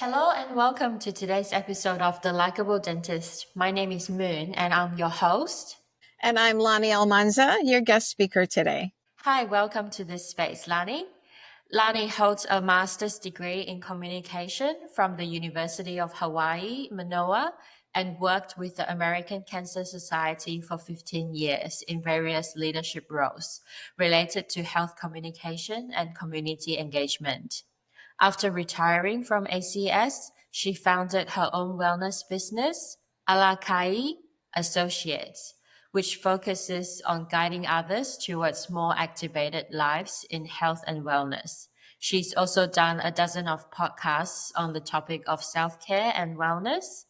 Hello and welcome to today's episode of The Likeable Dentist. My name is Moon and I'm your host. And I'm Lani Almanza, your guest speaker today. Hi, welcome to this space, Lani. Lani holds a master's degree in communication from the University of Hawaii, Manoa, and worked with the American Cancer Society for 15 years in various leadership roles related to health communication and community engagement. After retiring from ACS, she founded her own wellness business, Alakai Associates, which focuses on guiding others towards more activated lives in health and wellness. She's also done a dozen of podcasts on the topic of self-care and wellness.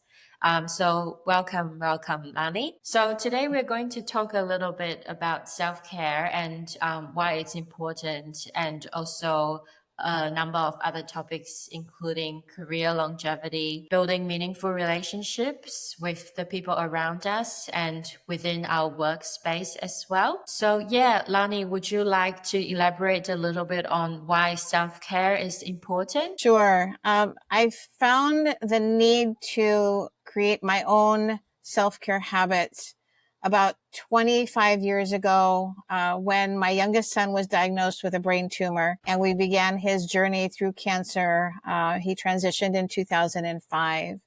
So welcome, Lani. So today we're going to talk a little bit about self-care and why it's important, and also a number of other topics, including career longevity, building meaningful relationships with the people around us and within our workspace as well. So yeah, Lani, would you like to elaborate a little bit on why self-care is important? Sure. I found the need to create my own self-care habits about 25 years ago when my youngest son was diagnosed with a brain tumor and we began his journey through cancer. He transitioned in 2005.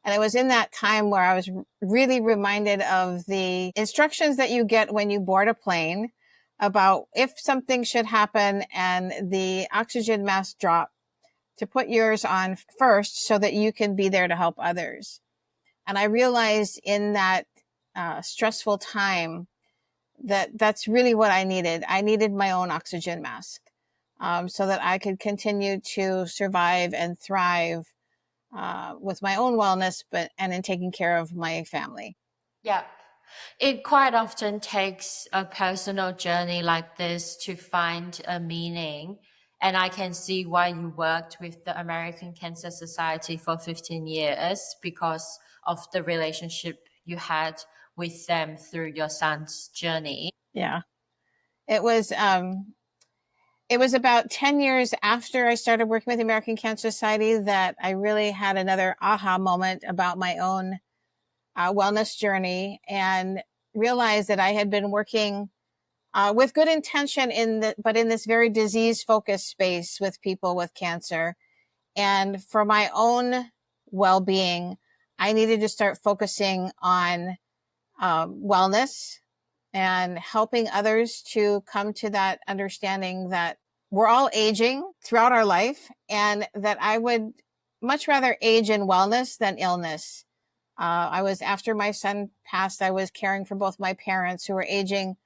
And it was in that time where I was really reminded of the instructions that you get when you board a plane about if something should happen and the oxygen mask drop, to put yours on first so that you can be there to help others. And I realized in that stressful time that that's really what I needed. I needed my own oxygen mask so that I could continue to survive and thrive with my own wellness, and in taking care of my family. Yeah. It quite often takes a personal journey like this to find a meaning. And I can see why you worked with the American Cancer Society for 15 years because of the relationship you had with them through your son's journey. Yeah, it was. It was about 10 years after I started working with the American Cancer Society that I really had another aha moment about my own wellness journey and realized that I had been working with good intention but in this very disease focused space with people with cancer. And for my own well-being, I needed to start focusing on wellness and helping others to come to that understanding that we're all aging throughout our life and that I would much rather age in wellness than illness. After my son passed, I was caring for both my parents who were aging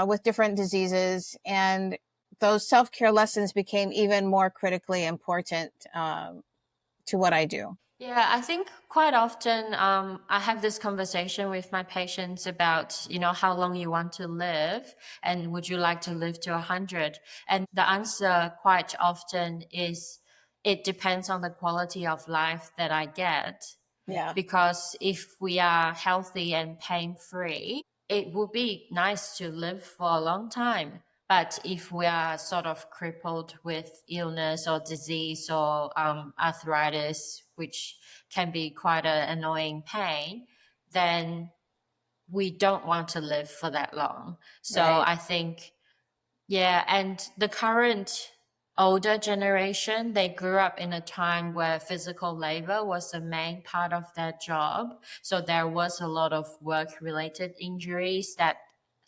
with different diseases. And those self-care lessons became even more critically important to what I do. Yeah, I think quite often I have this conversation with my patients about, how long you want to live and would you like to live to 100? And the answer quite often is it depends on the quality of life that I get. Yeah. Because if we are healthy and pain free, it would be nice to live for a long time. But if we are sort of crippled with illness or disease or arthritis, which can be quite an annoying pain, then we don't want to live for that long. So Right. I think, yeah, and the current older generation, they grew up in a time where physical labor was the main part of their job. So there was a lot of work related injuries that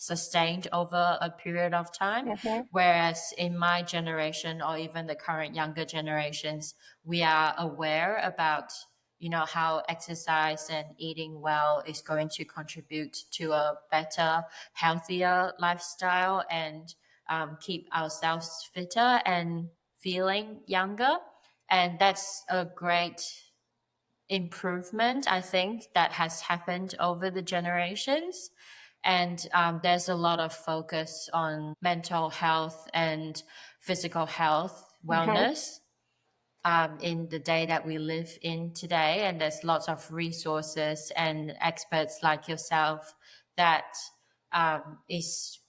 sustained over a period of time. Mm-hmm. Whereas in my generation or even the current younger generations, we are aware about how exercise and eating well is going to contribute to a better, healthier lifestyle and keep ourselves fitter and feeling younger. And that's a great improvement, I think, that has happened over the generations. And there's a lot of focus on mental health and physical health, Mm-hmm. wellness in the day that we live in today. And there's lots of resources and experts like yourself that is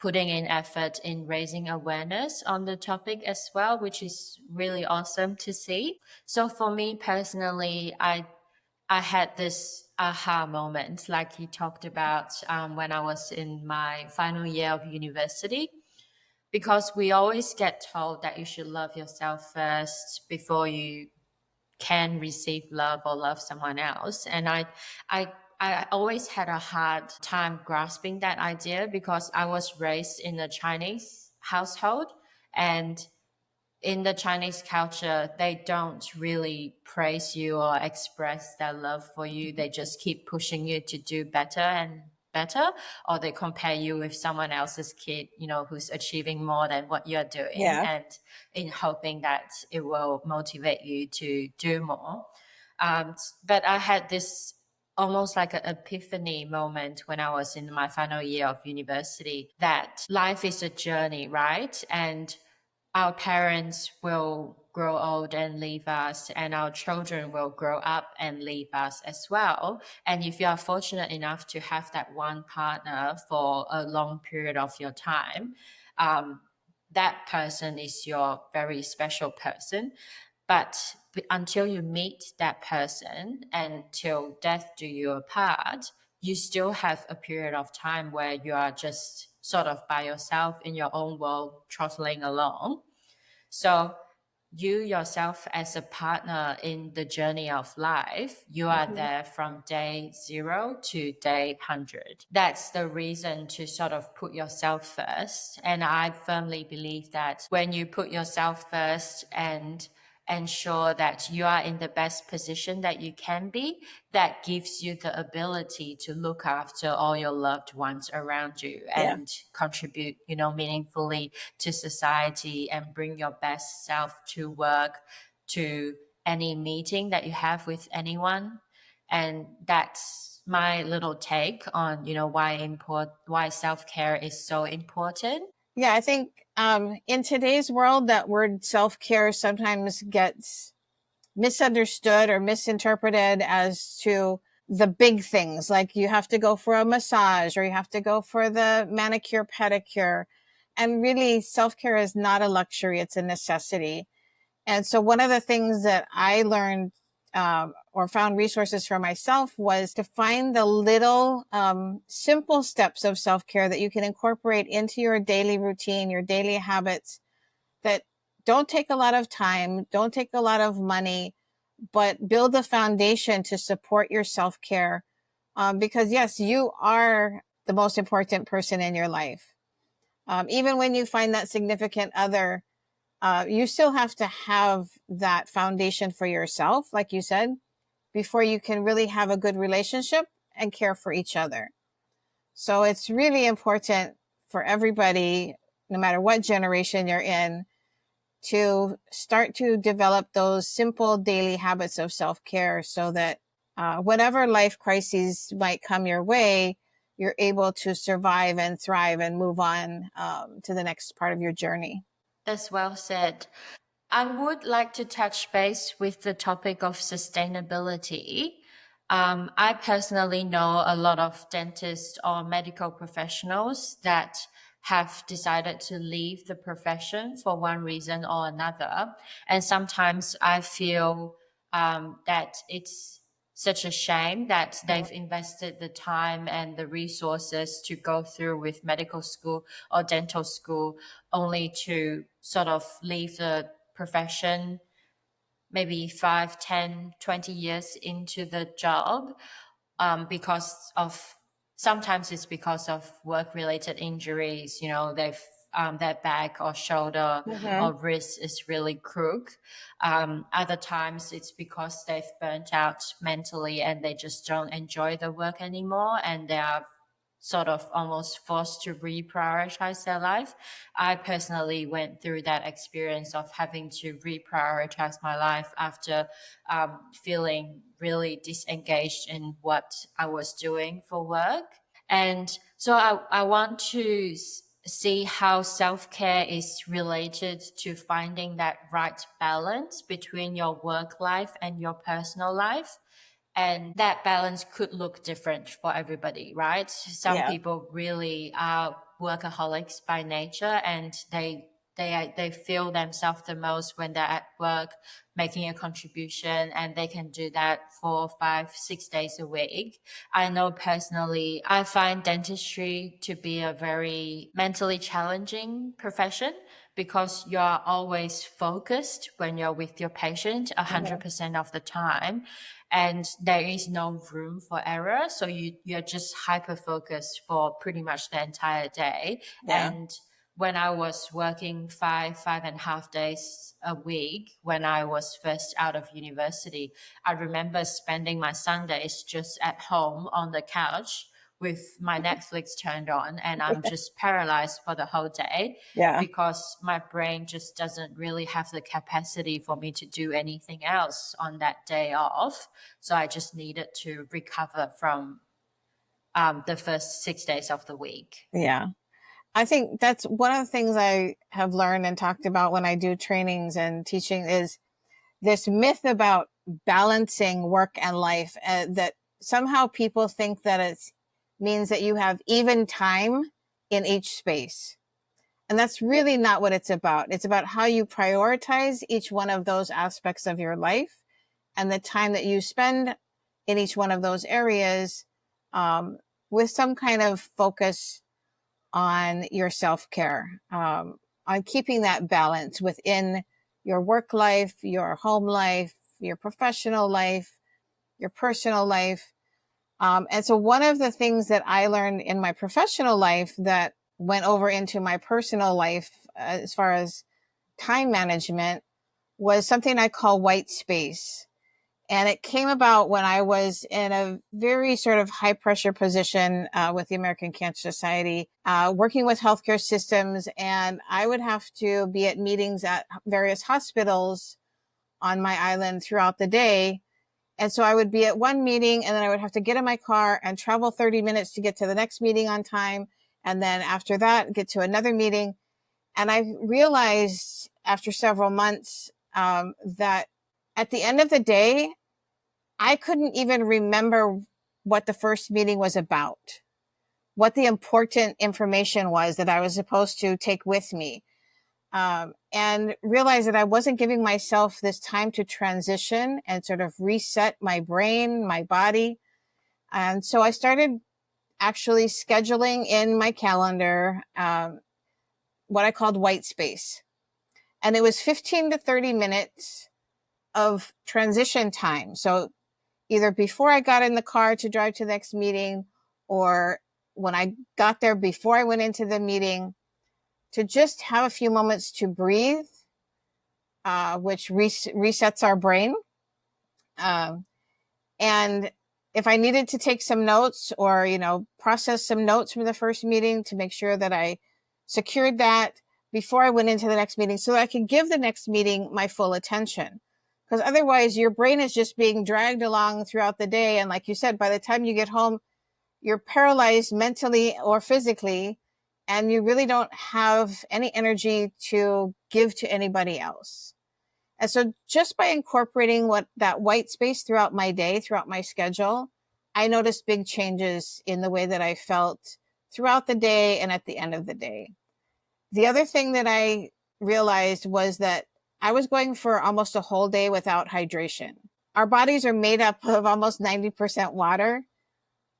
putting in effort in raising awareness on the topic as well, which is really awesome to see. So for me personally, I had this aha moment, like you talked about, when I was in my final year of university, because we always get told that you should love yourself first before you can receive love or love someone else. And I, I always had a hard time grasping that idea because I was raised in a Chinese household, and in the Chinese culture, they don't really praise you or express their love for you. They just keep pushing you to do better and better, or they compare you with someone else's kid, who's achieving more than what you're doing, Yeah. and in hoping that it will motivate you to do more. But I had this almost like an epiphany moment when I was in my final year of university that life is a journey, right? And our parents will grow old and leave us, and our children will grow up and leave us as well. And if you are fortunate enough to have that one partner for a long period of your time, um, that person is your very special person. But until you meet that person and till death do you apart, you still have a period of time where you are just sort of by yourself in your own world, trotting along. So you yourself as a partner in the journey of life, you are Mhm. there from day 0 to day 100. That's the reason to sort of put yourself first. And I firmly believe that when you put yourself first and ensure that you are in the best position that you can be, that gives you the ability to look after all your loved ones around you Yeah. and contribute, meaningfully to society and bring your best self to work, to any meeting that you have with anyone. And that's my little take on, why self-care is so important. Yeah, I think in today's world, that word self care sometimes gets misunderstood or misinterpreted as to the big things, like you have to go for a massage or you have to go for the manicure, pedicure. And really, self care is not a luxury, it's a necessity. And so, one of the things that I learned or found resources for myself was to find the little simple steps of self care that you can incorporate into your daily routine, your daily habits that don't take a lot of time, don't take a lot of money, but build a foundation to support your self care. Because, yes, you are the most important person in your life. Even when you find that significant other, you still have to have that foundation for yourself, like you said, before you can really have a good relationship and care for each other. So it's really important for everybody, no matter what generation you're in, to start to develop those simple daily habits of self-care so that whatever life crises might come your way, you're able to survive and thrive and move on to the next part of your journey. That's well said. I would like to touch base with the topic of sustainability. I personally know a lot of dentists or medical professionals that have decided to leave the profession for one reason or another. And sometimes I feel that it's such a shame that they've invested the time and the resources to go through with medical school or dental school only to sort of leave the profession maybe 5, 10, 20 years into the job, because of sometimes it's because of work related injuries. They've their back or shoulder Mm-hmm. or wrist is really crook. Other times it's because they've burnt out mentally and they just don't enjoy the work anymore, and they are sort of almost forced to reprioritize their life. I personally went through that experience of having to reprioritize my life after feeling really disengaged in what I was doing for work. And so I want to see how self care is related to finding that right balance between your work life and your personal life. And that balance could look different for everybody, right? Some Yeah. people really are workaholics by nature, and they feel themselves the most when they're at work making a contribution, and they can do that for 5 6 days a week. I know personally I find dentistry to be a very mentally challenging profession because you're always focused when you're with your patient Mhm. 100% of the time, and there is no room for error, so you're just hyper focused for pretty much the entire day. Yeah. And when I was working 5.5 days a week when I was first out of university, I remember spending my Sundays just at home on the couch with my Netflix turned on, and I'm just paralyzed for the whole day Yeah. because my brain just doesn't really have the capacity for me to do anything else on that day off. So I just needed to recover from the first 6 days of the week. Yeah. I think that's one of the things I have learned and talked about when I do trainings and teaching is this myth about balancing work and life, that somehow people think that it means that you have even time in each space. And that's really not what it's about. It's about how you prioritize each one of those aspects of your life and the time that you spend in each one of those areas, um, with some kind of focus on your self-care, on keeping that balance within your work life, your home life, your professional life, your personal life. And so one of the things that I learned in my professional life that went over into my personal life, as far as time management, was something I call white space. And it came about when I was in a very sort of high pressure position, with the American Cancer Society, working with healthcare systems. And I would have to be at meetings at various hospitals on my island throughout the day. And so I would be at one meeting and then I would have to get in my car and travel 30 minutes to get to the next meeting on time. And then after that, get to another meeting. And I realized after several months, that at the end of the day, I couldn't even remember what the first meeting was about, what the important information was that I was supposed to take with me, and realized that I wasn't giving myself this time to transition and sort of reset my brain, my body. And so I started actually scheduling in my calendar, what I called white space. And it was 15 to 30 minutes of transition time. So either before I got in the car to drive to the next meeting, or when I got there before I went into the meeting, to just have a few moments to breathe, which resets our brain. Um, and if I needed to take some notes or, process some notes from the first meeting to make sure that I secured that before I went into the next meeting so that I could give the next meeting my full attention. Because otherwise your brain is just being dragged along throughout the day. And like you said, by the time you get home, you're paralyzed mentally or physically, and you really don't have any energy to give to anybody else. And so just by incorporating what that white space throughout my day, throughout my schedule, I noticed big changes in the way that I felt throughout the day and at the end of the day. The other thing that I realized was that I was going for almost a whole day without hydration. Our bodies are made up of almost 90% water.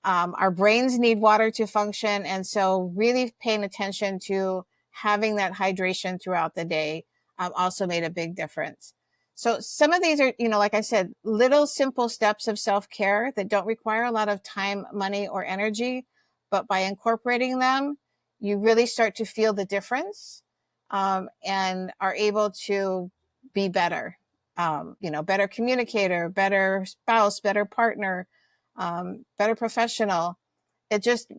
Our brains need water to function. And so really paying attention to having that hydration throughout the day, also made a big difference. So some of these are, like I said, little simple steps of self-care that don't require a lot of time, money, or energy. But by incorporating them, you really start to feel the difference, and are able to be better, better communicator, better spouse, better partner, better professional. It just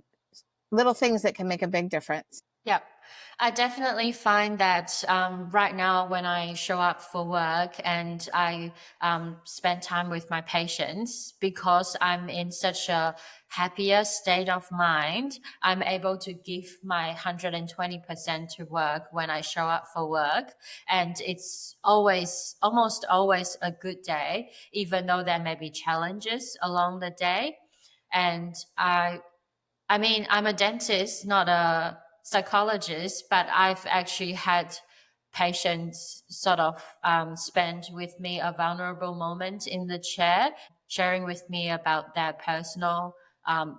little things that can make a big difference. Yep. I definitely find that right now, when I show up for work and I spend time with my patients, because I'm in such a happier state of mind, I'm able to give my 120% to work when I show up for work. And it's almost always a good day, even though there may be challenges along the day. And I mean, I'm a dentist, not a psychologist, but I've actually had patients sort of spend with me a vulnerable moment in the chair, sharing with me about their personal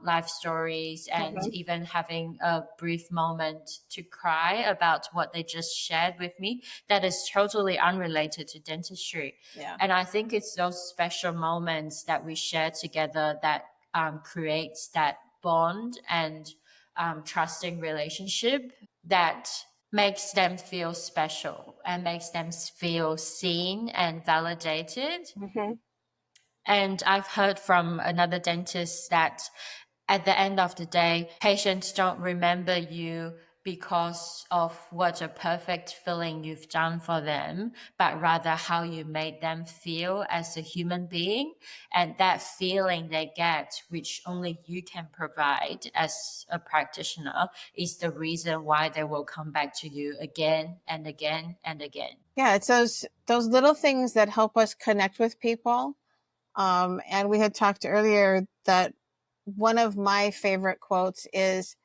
life stories, and Mhm. even having a brief moment to cry about what they just shared with me that is totally unrelated to dentistry. Yeah. And I think it's those special moments that we share together that creates that bond and trusting relationship that makes them feel special and makes them feel seen and validated. Hmm. And I've heard from another dentist that at the end of the day, patients don't remember you because of what a perfect feeling you've done for them, but rather how you made them feel as a human being. And that feeling they get, which only you can provide as a practitioner, is the reason why they will come back to you again and again and again. Yeah, it's those little things that help us connect with people. And we had talked earlier that one of my favorite quotes is,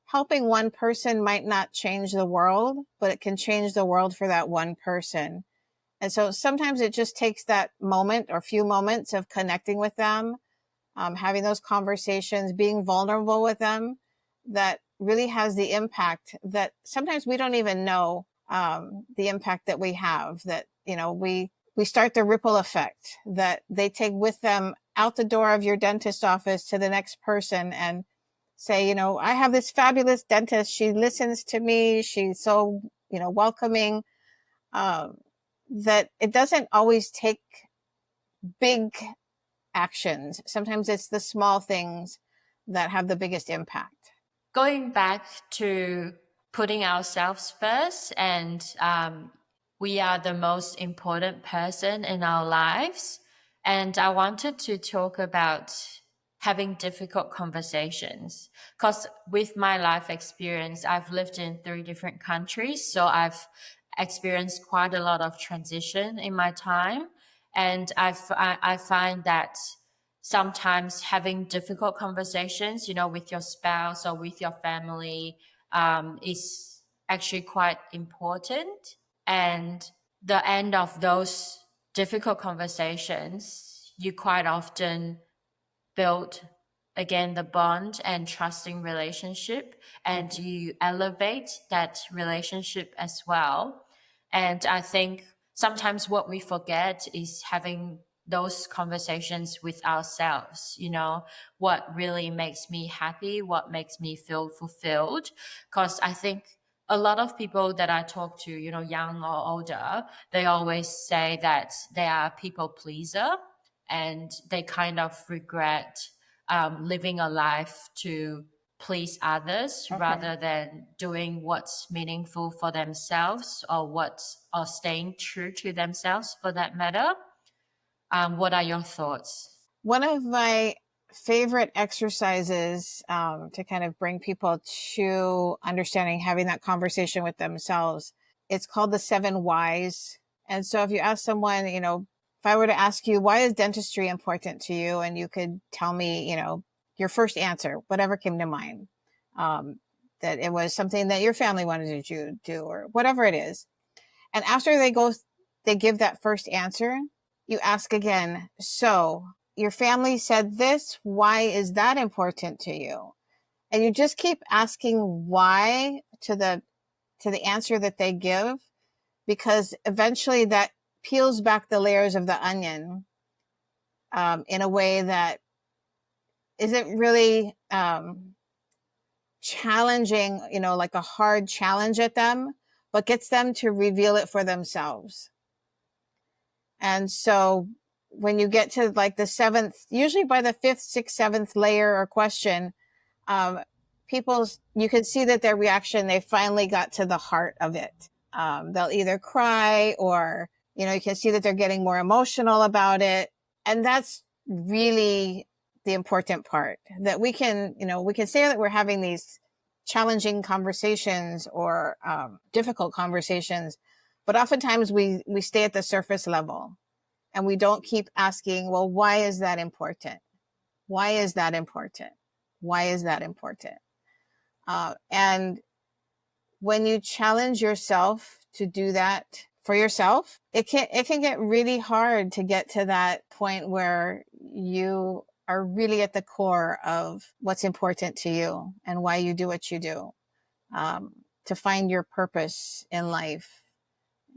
helping one person might not change the world, but it can change the world for that one person. And so sometimes it just takes that moment or few moments of connecting with them, having those conversations, being vulnerable with them, that really has the impact that sometimes we don't even know, the impact that we have, that, we start the ripple effect that they take with them out the door of your dentist office to the next person and say, I have this fabulous dentist. She listens to me. She's so, welcoming. Um, that it doesn't always take big actions. Sometimes it's the small things that have the biggest impact. Going back to putting ourselves first, and we are the most important person in our lives. And I wanted to talk about having difficult conversations because with my life experience, I've lived in 3 different countries. So I've experienced quite a lot of transition in my time. And I find that sometimes having difficult conversations, with your spouse or with your family, is actually quite important. And the end of those difficult conversations, you quite often build again the bond and trusting relationship, and Mhm. you elevate that relationship as well. And I think sometimes what we forget is having those conversations with ourselves, what really makes me happy, what makes me feel fulfilled. Because I think a lot of people that I talk to, young or older, they always say that they are a people pleaser and they kind of regret living a life to please others Okay. rather than doing what's meaningful for themselves, or staying true to themselves for that matter. What are your thoughts? One of my favorite exercises, to kind of bring people to understanding, having that conversation with themselves, it's called the 7 whys. And so if you ask someone, if I were to ask you, why is dentistry important to you? And you could tell me, your first answer, whatever came to mind, um, that it was something that your family wanted you to do or whatever it is. And after they give that first answer, you ask again, so your family said this, why is that important to you? And you just keep asking why to the answer that they give, because eventually that peels back the layers of the onion, in a way that isn't really, challenging, like a hard challenge at them, but gets them to reveal it for themselves. And so when you get to like the seventh, usually by the fifth, sixth, seventh layer or question, um, you can see that their reaction, they finally got to the heart of it. They'll either cry or, you can see that they're getting more emotional about it. And that's really the important part, that we can say that we're having these challenging conversations or, difficult conversations, but oftentimes we stay at the surface level and we don't keep asking, well, why is that important? Why is that important? Why is that important? And when you challenge yourself to do that for yourself, it can get really hard to get to that point where you are really at the core of what's important to you and why you do what you do, to find your purpose in life.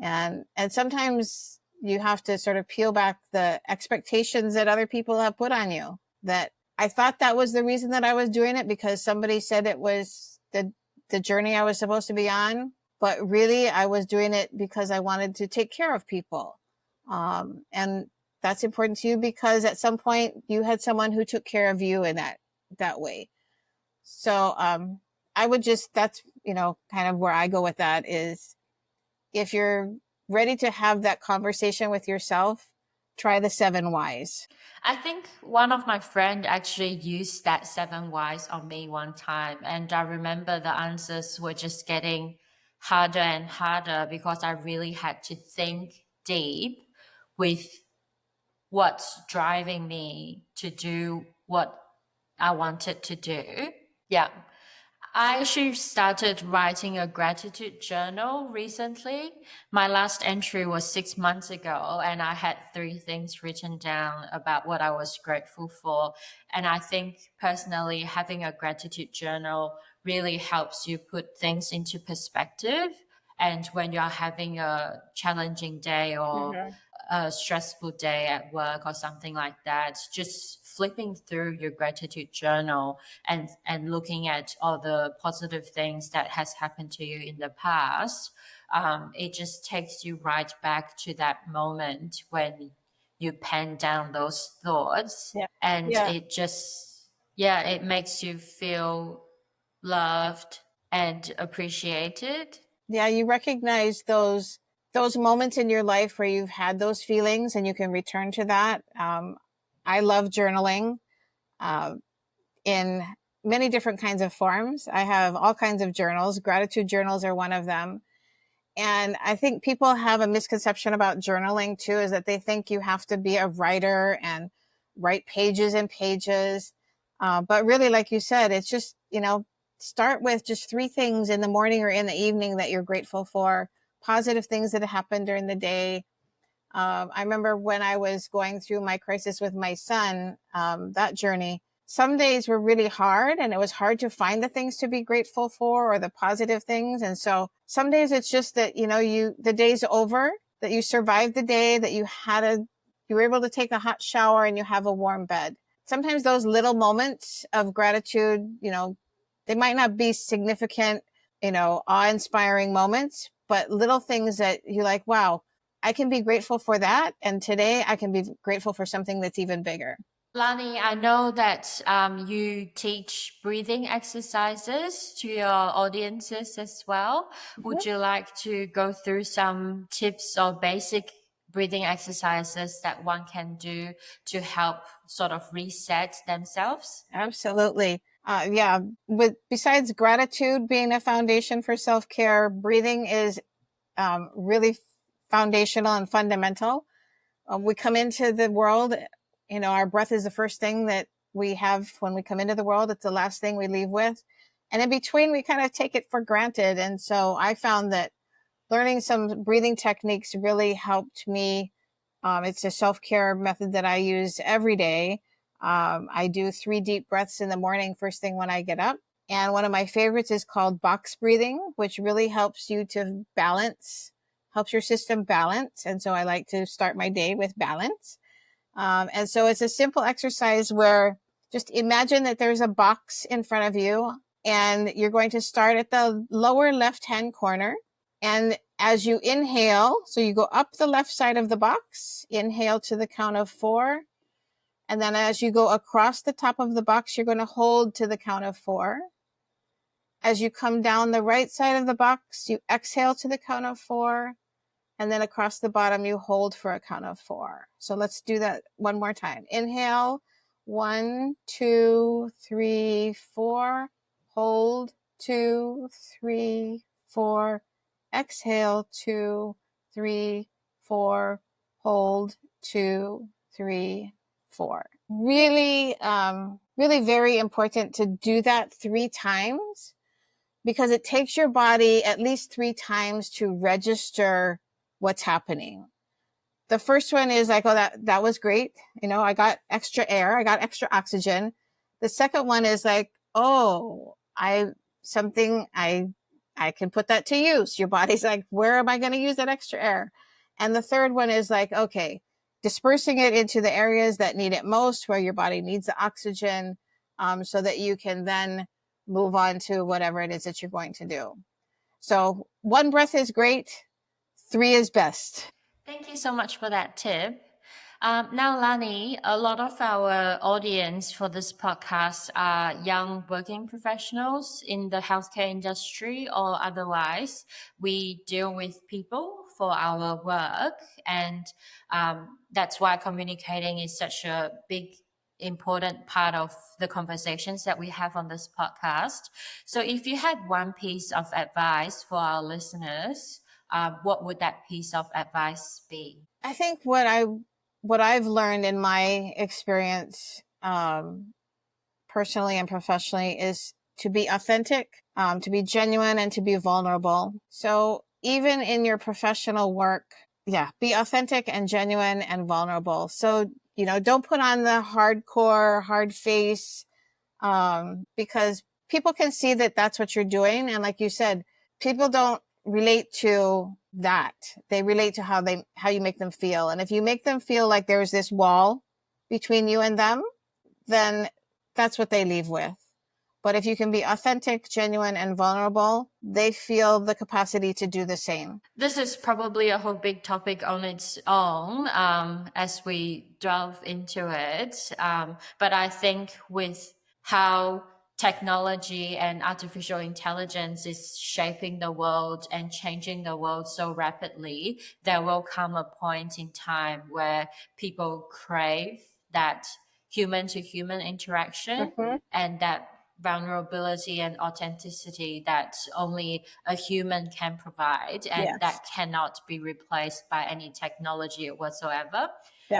And sometimes you have to sort of peel back the expectations that other people have put on you, that I thought that was the reason that I was doing it because somebody said it was the journey I was supposed to be on. But really, I was doing it because I wanted to take care of people. And that's important to you because at some point you had someone who took care of you in that way. So I would just, that's, kind of where I go with that is, if you're ready to have that conversation with yourself, try the 7 whys. I think one of my friend actually used that 7 whys on me one time, and I remember the answers were just getting harder and harder because I really had to think deep with what's driving me to do what I wanted to do. Yeah. I actually started writing a gratitude journal recently. My last entry was 6 months ago, and I had 3 things written down about what I was grateful for. And I think personally, having a gratitude journal really helps you put things into perspective. And when you're having a challenging day or a stressful day at work or something like that, just flipping through your gratitude journal and looking at all the positive things that has happened to you in the past, it just takes you right back to that moment when you pen down those thoughts, Yeah. and Yeah. it just, yeah, it makes you feel loved and appreciated. Yeah, you recognize those moments in your life where you've had those feelings and you can return to that. I love journaling uh, in many different kinds of forms. I have all kinds of journals. Gratitude journals are one of them. And I think people have a misconception about journaling too, is that they think you have to be a writer and write pages and pages. But really, like you said, it's just, start with just 3 things in the morning or in the evening that you're grateful for, positive things that happened during the day. I remember when I was going through my crisis with my son, that journey, some days were really hard and it was hard to find the things to be grateful for or the positive things. And so some days it's just that, the day's over, that you survived the day, that you were able to take a hot shower and you have a warm bed. Sometimes those little moments of gratitude, they might not be significant, awe-inspiring moments, but little things that you're like, wow, I can be grateful for that. And today I can be grateful for something that's even bigger. Lani, I know that you teach breathing exercises to your audiences as well. Would you like to go through some tips or basic breathing exercises that one can do to help sort of reset themselves? Absolutely. Yeah. Besides gratitude being a foundation for self-care, breathing is really foundational and fundamental. We come into the world, our breath is the first thing that we have when we come into the world. It's the last thing we leave with. And in between, we kind of take it for granted. And so I found that learning some breathing techniques really helped me. It's a self-care method that I use every day. I do 3 deep breaths in the morning, first thing when I get up. And one of my favorites is called box breathing, which really helps you to balance, helps your system balance. And so I like to start my day with balance. And so it's a simple exercise where just imagine that there's a box in front of you and you're going to start at the lower left-hand corner. And as you inhale, so you go up the left side of the box, inhale to the count of 4. And then as you go across the top of the box, you're going to hold to the count of 4. As you come down the right side of the box, you exhale to the count of 4. And then across the bottom, you hold for a count of 4. So let's do that one more time. Inhale, 1, 2, 3, 4. Hold, 2, 3, 4. Exhale, 2, 3, 4. Hold, 2, 3, 4. Really, really very important to do that 3 times because it takes your body at least 3 times to register what's happening. The first one is like, oh, that was great. I got extra air. I got extra oxygen. The second one is like, oh, I can put that to use. Your body's like, where am I going to use that extra air? And the third one is like, okay, dispersing it into the areas that need it most, where your body needs the oxygen, so that you can then move on to whatever it is that you're going to do. So 1 breath is great. 3 is best. Thank you so much for that tip. Now, Lani, a lot of our audience for this podcast are young working professionals in the healthcare industry or otherwise. We deal with people for our work, and that's why communicating is such a big, important part of the conversations that we have on this podcast. So, if you had one piece of advice for our listeners, what would that piece of advice be? I think what I've learned in my experience, personally and professionally, is to be authentic, to be genuine, and to be vulnerable. So even in your professional work, be authentic and genuine and vulnerable. So, don't put on the hardcore, hard face, because people can see that that's what you're doing. And like you said, people don't relate to that. They relate to how you make them feel. And if you make them feel like there's this wall between you and them, then that's what they leave with. But if you can be authentic, genuine, and vulnerable, they feel the capacity to do the same. This is probably a whole big topic on its own, as we delve into it. But I think with how technology and artificial intelligence is shaping the world and changing the world so rapidly, there will come a point in time where people crave that human to human interaction and that vulnerability and authenticity that only a human can provide, and that cannot be replaced by any technology whatsoever.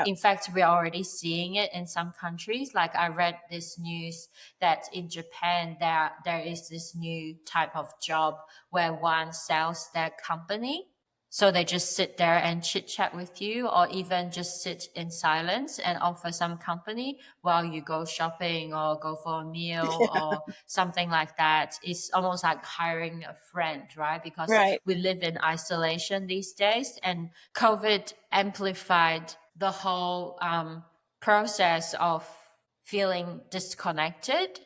In fact, we're already seeing it in some countries. Like I read this news that in Japan, there is this new type of job where one sells their company. So they just sit there and chit chat with you, or even just sit in silence and offer some company while you go shopping or go for a meal or something like that. It's almost like hiring a friend, right? Because we live in isolation these days, and COVID amplified the whole process of feeling disconnected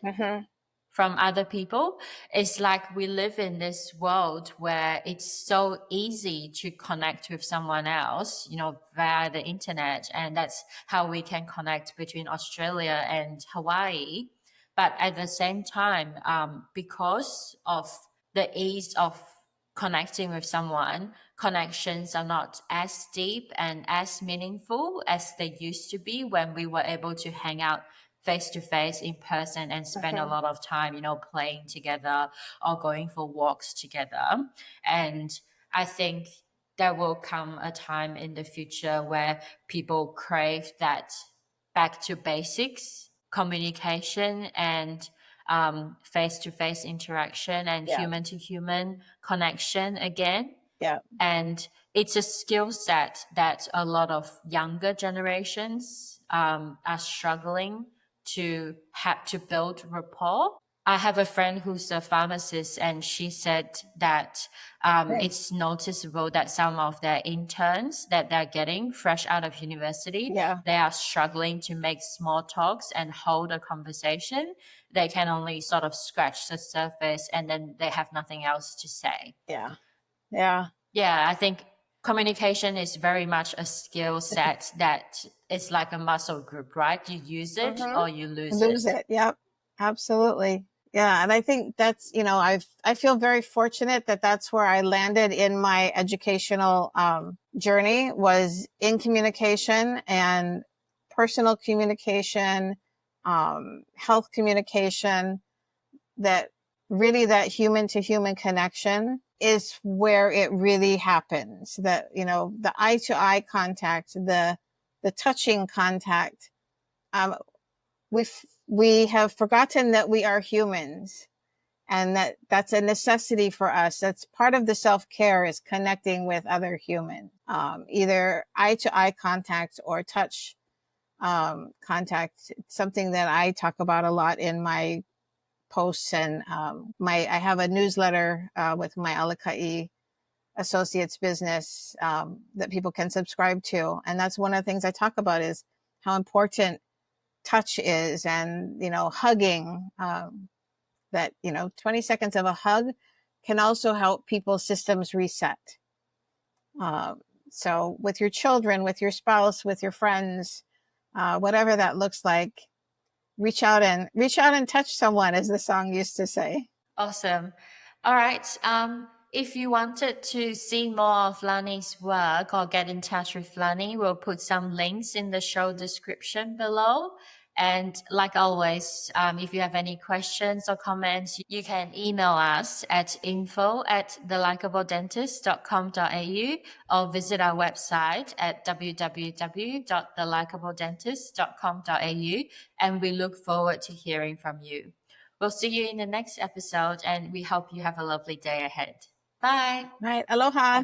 from other people. It's like we live in this world where it's so easy to connect with someone else, via the internet. And that's how we can connect between Australia and Hawaii. But at the same time, because of the ease of connecting with someone, connections are not as deep and as meaningful as they used to be when we were able to hang out face to face in person and spend a lot of time, playing together or going for walks together. And I think there will come a time in the future where people crave that back to basics communication and face to face interaction and human to human connection again. And it's a skill set that a lot of younger generations are struggling to have to build rapport. I have a friend who's a pharmacist, and she said that it's noticeable that some of their interns that they're getting fresh out of university, they are struggling to make small talks and hold a conversation. They can only sort of scratch the surface, and then they have nothing else to say. I think communication is very much a skill set that is like a muscle group, right? You use it or you lose it. Yep, absolutely. Yeah, and I think that's, I feel very fortunate that that's where I landed in my educational journey, was in communication and personal communication, health communication, that really that human to human connection is where it really happens. That, the eye to eye contact, the touching contact. We have forgotten that we are humans, And that's a necessity for us. That's part of the self-care, is connecting with other humans, either eye to eye contact or touch contact. Something that I talk about a lot in my posts, and I have a newsletter with my Alakai Associates business that people can subscribe to, and that's one of the things I talk about, is how important touch is, and hugging. That 20 seconds of a hug can also help people's systems reset. So with your children, with your spouse, with your friends, whatever that looks like, reach out and touch someone, as the song used to say. Awesome. All right. If you wanted to see more of Lani's work or get in touch with Lani, we'll put some links in the show description below. And like always, if you have any questions or comments, you can email us at info@thelikeabledentist.com.au or visit our website at www.thelikeabledentist.com.au. And we look forward to hearing from you. We'll see you in the next episode, and we hope you have a lovely day ahead. Bye. Right. Aloha.